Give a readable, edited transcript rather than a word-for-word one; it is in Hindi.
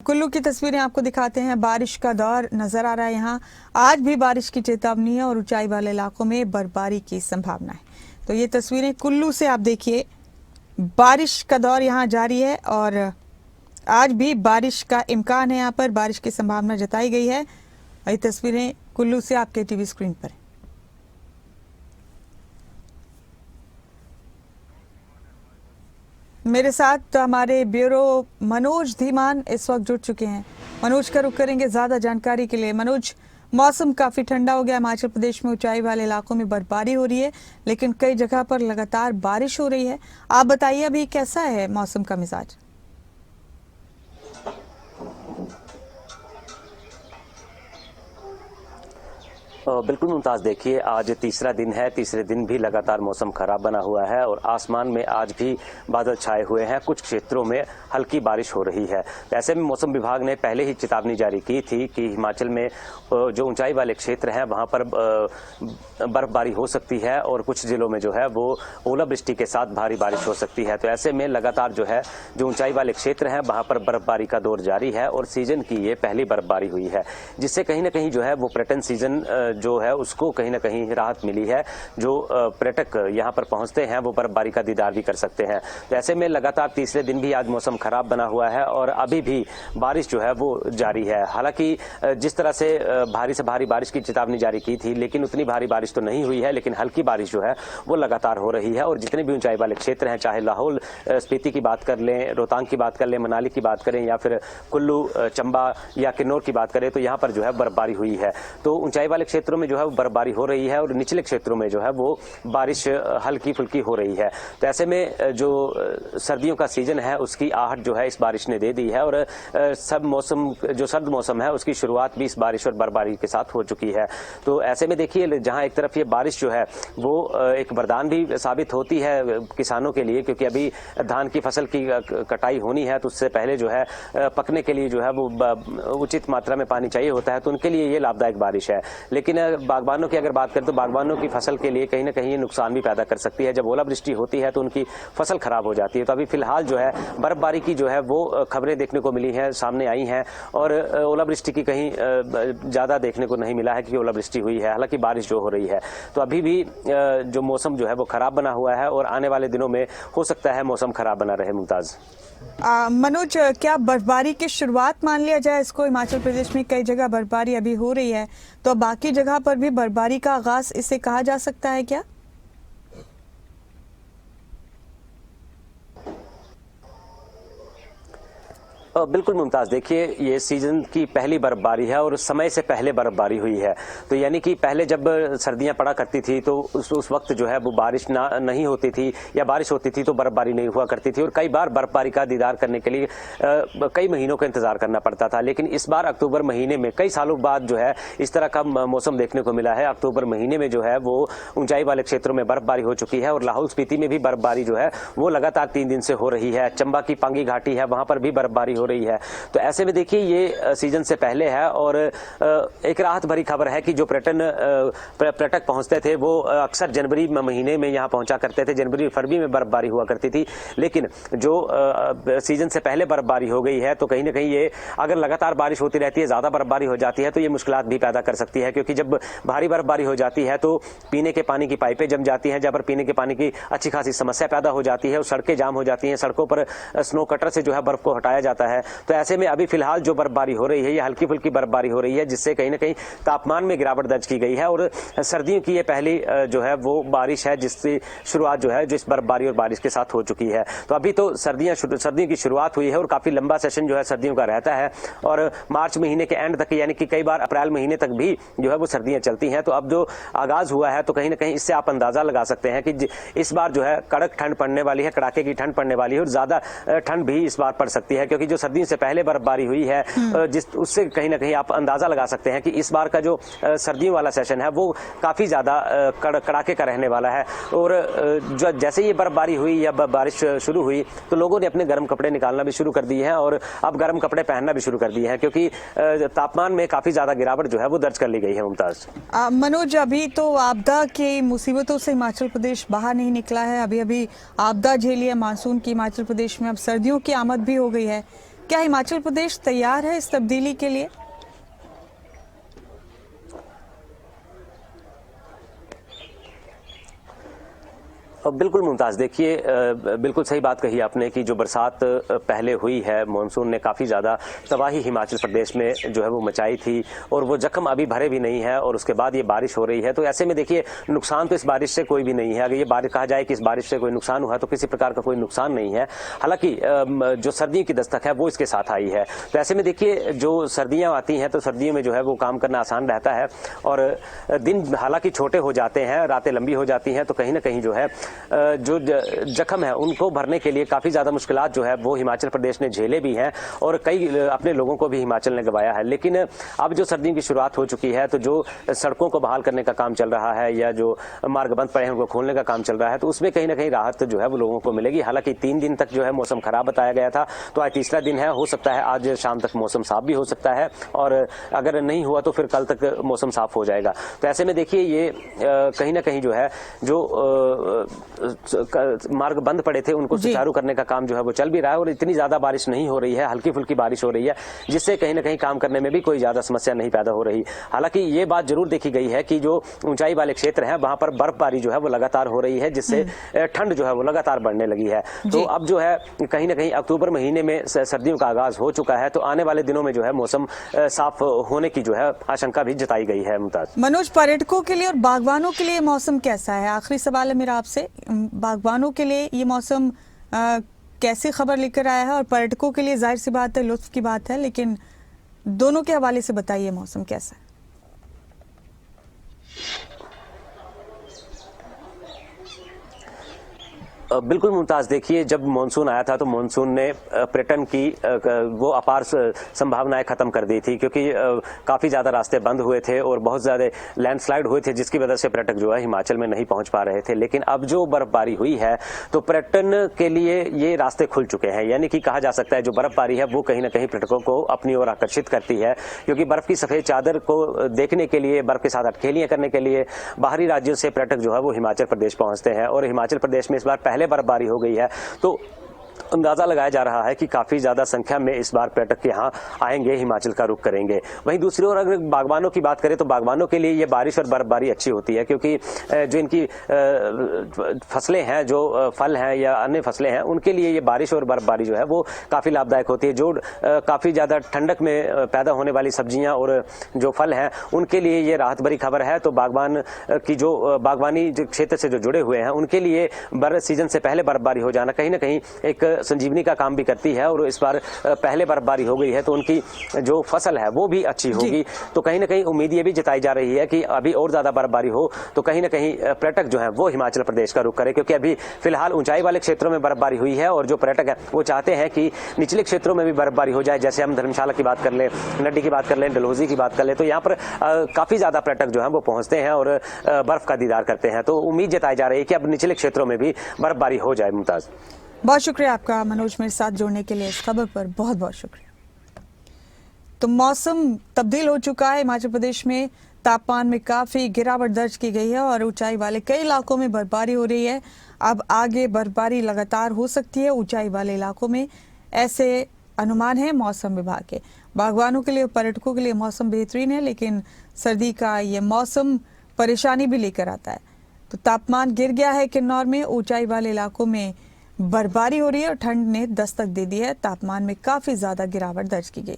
कुल्लू की तस्वीरें आपको दिखाते हैं। बारिश का दौर नजर आ रहा है यहाँ। आज भी बारिश की चेतावनी है और ऊंचाई वाले इलाकों में बर्फबारी की संभावना है। तो ये तस्वीरें कुल्लू से आप देखिए, बारिश का दौर यहाँ जारी है और आज भी बारिश का इम्कान है। यहाँ पर बारिश की संभावना जताई गई है। ये तस्वीरें कुल्लू से आपके टीवी स्क्रीन पर है। मेरे साथ हमारे ब्यूरो मनोज धीमान इस वक्त जुड़ चुके हैं। मनोज का रुख करेंगे ज्यादा जानकारी के लिए। मनोज, मौसम काफी ठंडा हो गया। हिमाचल प्रदेश में ऊंचाई वाले इलाकों में बर्फबारी हो रही है, लेकिन कई जगह पर लगातार बारिश हो रही है। आप बताइए अभी कैसा है मौसम का मिजाज? बिल्कुल मुमताज, देखिए आज तीसरा दिन है। तीसरे दिन भी लगातार मौसम खराब बना हुआ है और आसमान में आज भी बादल छाए हुए हैं। कुछ क्षेत्रों में हल्की बारिश हो रही है। ऐसे में मौसम विभाग ने पहले ही चेतावनी जारी की थी कि हिमाचल में जो ऊंचाई वाले क्षेत्र हैं वहां पर बर्फबारी हो सकती है और कुछ जिलों में जो है वो ओलावृष्टि के साथ भारी बारिश हो सकती है। तो ऐसे में लगातार जो है जो ऊंचाई वाले क्षेत्र हैं वहां पर बर्फबारी का दौर जारी है और सीजन की ये पहली बर्फबारी हुई है, जिससे कहीं ना कहीं जो है वो पर्यटन सीजन जो है उसको कहीं ना कहीं राहत मिली है। जो पर्यटक यहाँ पर पहुंचते हैं वो बर्फबारी का दीदार भी कर सकते हैं। तो ऐसे में लगातार तीसरे दिन भी आज मौसम खराब बना हुआ है और अभी भी बारिश जो है वो जारी है। हालांकि जिस तरह से भारी से भारी बारिश की चेतावनी जारी की थी, लेकिन उतनी भारी बारिश तो नहीं हुई है, लेकिन हल्की बारिश जो है वो लगातार हो रही है। और जितने भी ऊंचाई वाले क्षेत्र हैं, चाहे लाहौल स्पीति की बात कर लें, रोहतांग की बात कर लें, मनाली की बात करें या फिर कुल्लू, चंबा या किन्नौर की बात करें, तो यहाँ पर जो है बर्फबारी हुई है। तो ऊंचाई वाले क्षेत्रों में जो है वो बर्फबारी हो रही है और निचले क्षेत्रों में जो है वो बारिश हल्की फुल्की हो रही है। तो ऐसे में जो सर्दियों का सीजन है उसकी आहट जो है इस बारिश ने दे दी है और सब मौसम जो सर्द मौसम है उसकी शुरुआत भी इस बारिश और बर्फबारी के साथ हो चुकी है। तो ऐसे में देखिए, जहां एक तरफ ये बारिश जो है वो एक वरदान भी साबित होती है किसानों के लिए, क्योंकि अभी धान की फसल की कटाई होनी है तो उससे पहले जो है पकने के लिए जो है वो उचित मात्रा में पानी चाहिए होता है, तो उनके लिए ये लाभदायक बारिश है। लेकिन बागबानों की अगर बात करें तो बागबानों की फसल के लिए कहीं ना कहीं ये नुकसान भी पैदा कर सकती है। जब ओलावृष्टि होती है तो उनकी फसल खराब हो जाती है। तो अभी फिलहाल जो है बर्फबारी की जो है वो खबरें देखने को मिली हैं, सामने आई हैं और ओलावृष्टि की कहीं ज्यादा देखने को नहीं मिला है कि ओलावृष्टि हुई है। हालांकि बारिश जो हो रही है, तो अभी भी जो मौसम जो है वो खराब बना हुआ है और आने वाले दिनों में हो सकता है मौसम खराब बना रहे। मुमताज, मनोज, क्या बर्फबारी की शुरुआत मान लिया जाए इसको? हिमाचल प्रदेश में कई जगह बर्फबारी अभी हो रही है, तो बाकी जगह पर भी बर्फबारी का आगाज इसे कहा जा सकता है क्या? बिल्कुल मुमताज, देखिए ये सीजन की पहली बर्फबारी है और समय से पहले बर्फबारी हुई है। तो यानी कि पहले जब सर्दियां पड़ा करती थी तो उस वक्त जो है वो बारिश नहीं होती थी या बारिश होती थी तो बर्फबारी नहीं हुआ करती थी और कई बार बर्फबारी का दीदार करने के लिए कई महीनों का इंतजार करना पड़ता था। लेकिन इस बार अक्टूबर महीने में कई सालों बाद जो है इस तरह का मौसम देखने को मिला है। अक्टूबर महीने में जो है वो ऊंचाई वाले क्षेत्रों में बर्फबारी हो चुकी है और लाहौल स्पीति में भी बर्फबारी जो है वो लगातार 3 दिन से हो रही है। चंबा की पांगी घाटी है, वहां पर भी बर्फबारी हो रही है। तो ऐसे में देखिए ये सीजन से पहले है और एक राहत भरी खबर है कि जो पर्यटक पहुंचते थे वो अक्सर जनवरी महीने में यहां पहुंचा करते थे। जनवरी फरवरी में बर्फबारी हुआ करती थी, लेकिन जो सीजन से पहले बर्फबारी हो गई है तो कहीं ना कहीं ये अगर लगातार बारिश होती रहती है, ज्यादा बर्फबारी हो जाती है तो ये मुश्किलात भी पैदा कर सकती है। क्योंकि जब भारी बर्फबारी हो जाती है तो पीने के पानी की पाइपें जम जाती हैं, जहां पर पीने के पानी की अच्छी खासी समस्या पैदा हो जाती है और सड़कें जाम हो जाती हैं। सड़कों पर स्नो कटर से जो है बर्फ को हटाया जाता है। तो ऐसे में अभी फिलहाल जो बर्फबारी हो रही है ये हल्की फुल्की बर्फबारी हो रही है, जिससे कहीं ना कहीं तापमान में गिरावट दर्ज की गई है और सर्दियों की ये पहली जो है वो बारिश है जिसकी शुरुआत जो है जिस बर्फबारी और बारिश के साथ हो चुकी है। तो अभी तो सर्दियों की शुरुआत हुई है और काफी लंबा सेशन जो है सर्दियों का रहता है और मार्च महीने के एंड तक यानी कि कई बार अप्रैल महीने तक भी जो है वो सर्दियां चलती हैं। तो अब जो आगाज हुआ है तो कहीं ना कहीं इससे आप अंदाजा लगा सकते हैं कि इस बार जो है कड़क ठंड पड़ने वाली है, कड़ाके की ठंड पड़ने वाली है और ज्यादा ठंड भी इस बार पड़ सकती है। क्योंकि जो सर्दियों से पहले बर्फबारी हुई है जिस उससे कहीं ना कहीं आप अंदाजा लगा सकते हैं कि इस बार का जो सर्दियों वाला सेशन है वो काफी ज्यादा कड़ाके का रहने वाला है। और जो जैसे ये बर्फबारी हुई या बारिश शुरू हुई तो लोगों ने अपने गर्म कपड़े निकालना भी शुरू कर दिए हैं और अब गर्म कपड़े पहनना भी शुरू कर दिए हैं, क्योंकि तापमान में काफी ज्यादा गिरावट जो है वो दर्ज कर ली गई है। मुमताज, मनोज, अभी तो आपदा की मुसीबतों से हिमाचल प्रदेश बाहर नहीं निकला है। अभी अभी आपदा झेली है मानसून की हिमाचल प्रदेश में, अब सर्दियों की आमद भी हो गई है। क्या हिमाचल प्रदेश तैयार है इस तब्दीली के लिए? बिल्कुल मुमताज़, देखिए बिल्कुल सही बात कही आपने कि जो बरसात पहले हुई है, मानसून ने काफ़ी ज़्यादा तबाही हिमाचल प्रदेश में जो है वो मचाई थी और वो जख्म अभी भरे भी नहीं है और उसके बाद ये बारिश हो रही है। तो ऐसे में देखिए नुकसान तो इस बारिश से कोई भी नहीं है। अगर ये बारिश कहा जाए कि इस बारिश से कोई नुकसान हुआ तो किसी प्रकार का कोई नुकसान नहीं है। हालांकि जो सर्दियों की दस्तक है वो इसके साथ आई है। तो ऐसे में देखिए जो सर्दियाँ आती हैं तो सर्दियों में जो है वो काम करना आसान रहता है और दिन हालांकि छोटे हो जाते हैं, रातें लंबी हो जाती हैं, तो कहीं ना कहीं जो है जो जख्म है उनको भरने के लिए काफ़ी ज़्यादा मुश्किलात जो है वो हिमाचल प्रदेश ने झेले भी हैं और कई अपने लोगों को भी हिमाचल ने गंवाया है। लेकिन अब जो सर्दियों की शुरुआत हो चुकी है तो जो सड़कों को बहाल करने का काम चल रहा है या जो मार्ग बंद पड़े हैं उनको खोलने का काम चल रहा है, तो उसमें कहीं ना कहीं राहत जो है वो लोगों को मिलेगी। हालांकि 3 दिन तक जो है मौसम खराब बताया गया था, तो आज तीसरा दिन है, हो सकता है आज शाम तक मौसम साफ भी हो सकता है और अगर नहीं हुआ तो फिर कल तक मौसम साफ हो जाएगा। तो ऐसे में देखिए ये कहीं ना कहीं जो है जो मार्ग बंद पड़े थे उनको सुचारू करने का काम जो है वो चल भी रहा है और इतनी ज्यादा बारिश नहीं हो रही है, हल्की फुल्की बारिश हो रही है, जिससे कहीं ना कहीं काम करने में भी कोई ज्यादा समस्या नहीं पैदा हो रही। हालांकि ये बात जरूर देखी गई है कि जो ऊंचाई वाले क्षेत्र हैं वहां पर बर्फबारी जो है वो लगातार हो रही है, जिससे ठंड जो है वो लगातार बढ़ने लगी है। तो अब जो है कहीं ना कहीं अक्टूबर महीने में सर्दियों का आगाज हो चुका है, तो आने वाले दिनों में जो है मौसम साफ होने की जो है आशंका भी जताई गई है। मुमताज, मनोज, पर्यटकों के लिए और बागवानों के लिए मौसम कैसा है? आखिरी सवाल है मेरा आपसे, बागवानों के लिए ये मौसम कैसी खबर लेकर आया है और पर्यटकों के लिए जाहिर सी बात है, लुत्फ की बात है, लेकिन दोनों के हवाले से बताइए मौसम कैसा है? बिल्कुल मुमताज, देखिए जब मानसून आया था तो मानसून ने पर्यटन की वो अपार संभावनाएं खत्म कर दी थी, क्योंकि काफ़ी ज़्यादा रास्ते बंद हुए थे और बहुत ज़्यादा लैंडस्लाइड हुए थे, जिसकी वजह से पर्यटक जो है हिमाचल में नहीं पहुंच पा रहे थे। लेकिन अब जो बर्फबारी हुई है तो पर्यटन के लिए ये रास्ते खुल चुके हैं, यानी कि कहा जा सकता है जो बर्फबारी है वो कहीं ना कहीं पर्यटकों को अपनी ओर आकर्षित करती है, क्योंकि बर्फ की सफ़ेद चादर को देखने के लिए, बर्फ के साथ अटखेलियाँ करने के लिए बाहरी राज्यों से पर्यटक जो है वो हिमाचल प्रदेश पहुँचते हैं और हिमाचल प्रदेश में इस बार पहले बर्फबारी हो गई है, तो अंदाजा लगाया जा रहा है कि काफी ज्यादा संख्या में इस बार पर्यटक यहाँ आएंगे, हिमाचल का रुख करेंगे। वहीं दूसरी ओर अगर बागवानों की बात करें तो बागवानों के लिए ये बारिश और बर्फबारी अच्छी होती है, क्योंकि जो इनकी फसलें हैं, जो फल हैं या अन्य फसलें हैं, उनके लिए ये बारिश और बर्फबारी जो है वो काफी लाभदायक होती है। जो काफी ज्यादा ठंडक में पैदा होने वाली सब्जियां और जो फल हैं उनके लिए ये राहत भरी खबर है। तो बागवान की जो बागवानी क्षेत्र से जो जुड़े हुए हैं उनके लिए सीजन से पहले बर्फबारी हो जाना कहीं ना कहीं एक संजीवनी का काम भी करती है और इस बार पहले बर्फबारी हो गई है तो उनकी जो फसल है वो भी अच्छी होगी। तो कहीं ना कहीं उम्मीद ये भी जताई जा रही है कि अभी और ज्यादा बर्फबारी हो तो कहीं ना कहीं पर्यटक जो है वो हिमाचल प्रदेश का रुख करे, क्योंकि अभी फिलहाल ऊंचाई वाले क्षेत्रों में बर्फबारी हुई है और जो पर्यटक है वो चाहते हैं कि निचले क्षेत्रों में भी बर्फबारी हो जाए। जैसे हम धर्मशाला की बात कर लें, नड्डी की बात कर लें, डलहौजी की बात कर लें, तो यहाँ पर काफी ज्यादा पर्यटक जो है वो पहुंचते हैं और बर्फ का दीदार करते हैं। तो उम्मीद जताई जा रही है कि अब निचले क्षेत्रों में भी बर्फबारी हो जाए। मुमताज, बहुत शुक्रिया आपका मनोज, मेरे साथ जुड़ने के लिए इस खबर पर बहुत बहुत शुक्रिया। तो मौसम तब्दील हो चुका है, हिमाचल प्रदेश में तापमान में काफी गिरावट दर्ज की गई है और ऊंचाई वाले कई इलाकों में बर्फबारी हो रही है। अब आगे बर्फबारी लगातार हो सकती है ऊंचाई वाले इलाकों में, ऐसे अनुमान है मौसम विभाग के। बागवानों के लिए, पर्यटकों के लिए मौसम बेहतरीन है, लेकिन सर्दी का ये मौसम परेशानी भी लेकर आता है। तो तापमान गिर गया है किन्नौर में, ऊंचाई वाले इलाकों में बर्फबारी हो रही है और ठंड ने दस्तक दे दी है, तापमान में काफी ज्यादा गिरावट दर्ज की गई।